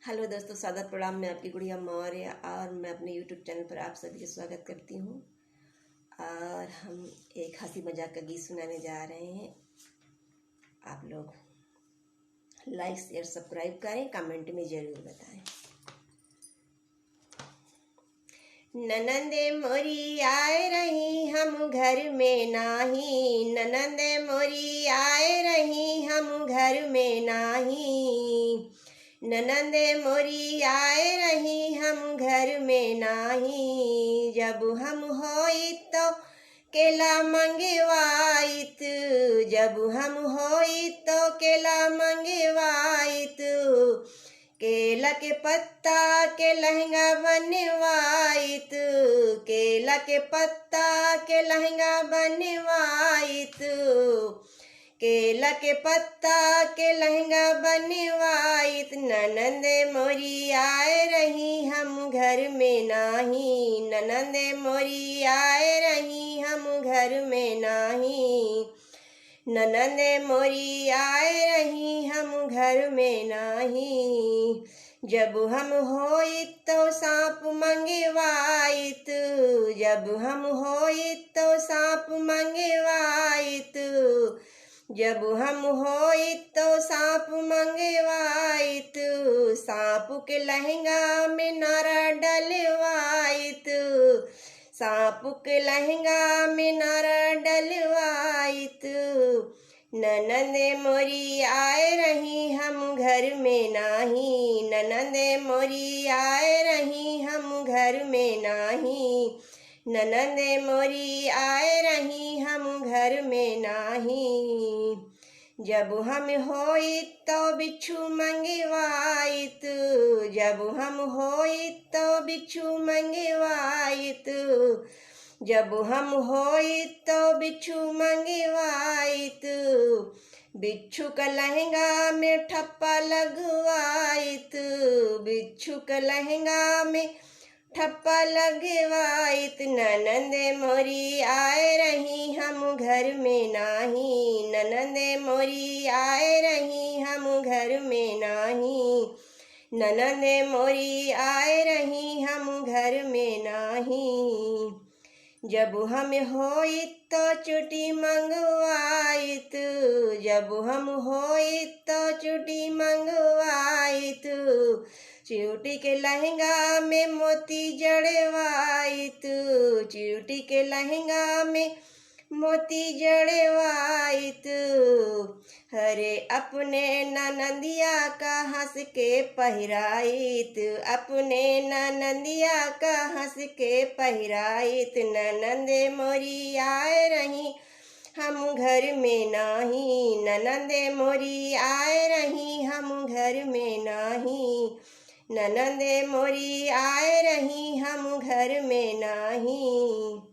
Hello दोस्तों, स्वागत प्रणाम। मैं आपकी गुड़िया मौर्य और मैं अपने यूट्यूब चैनल पर आप सभी का स्वागत करती हूँ। और हम एक हंसी मजाक का गीत सुनाने जा रहे हैं। आप लोग लाइक शेयर सब्सक्राइब करें, कमेंट में ज़रूर बताएं। ननंदे मोरी आए रही हम घर में नाही, ननंदे मोरी आए रही हम घर में नाही, ननंदे मोरी आए रही हम घर में नाही। जब हम होइत तो केला मंगवाइत, जब हम होइत तो केला मंगवाइत, केला के पत्ता के लहंगा बनवाइत, केला के पत्ता के लहंगा बनवाइत, केला के पत्ता के लहंगा बनवाइत। ननंदे मोरी आए रही हम घर में नाही, ननंदे मोरी आए रही हम घर में नाही, ननंदे मोरी आए रही हम घर में नाही। जब हम होइत तो सांप मंगवाइत, जब हम होइत तो सांप मंगवाइत, जब हम होइत तो सांप मंगवाइत, सांप के लहंगा में नारा डलवाइत, सांप के लहंगा में नारा डलवाइत। ननंदे मोरी आए रही हम घर में नाही, ननंदे मोरी आए रही हम घर में नाही, ननंदे मोरी आए रही हम घर में नाही। जब हम होइत तो बिच्छू मंगवाइत, जब हम होइत तो बिच्छू मंगवाइत, जब हम होइत तो बिच्छू मंगवाइत, बिच्छू का लहंगा में ठप्पा लगवाइत, बिच्छू का लहंगा में ठप्पा लगवाइत। ननंदे मोरी आए रही हम घर में नाही, ननंदे मोरी आए रही हम घर में नाही, ननंदे मोरी आए रही हम घर में नाही। जब हम होइत तो चुटी मंगवाइत, जब हम होइत तो चुटी मंगवाइत, चुटी के लहंगा में मोती जड़वाइत, चुटी के लहंगा में मोती जड़वाइत। हरे अपने ननंदिया का हंस के पहिराइत, अपने ननंदिया का हंस के पहिराइत। ननंदे मोरी आए रही हम घर में नाही, ननंदे मोरी आए रही हम घर में नाही, ननंदे मोरी आए रही हम घर में नाही।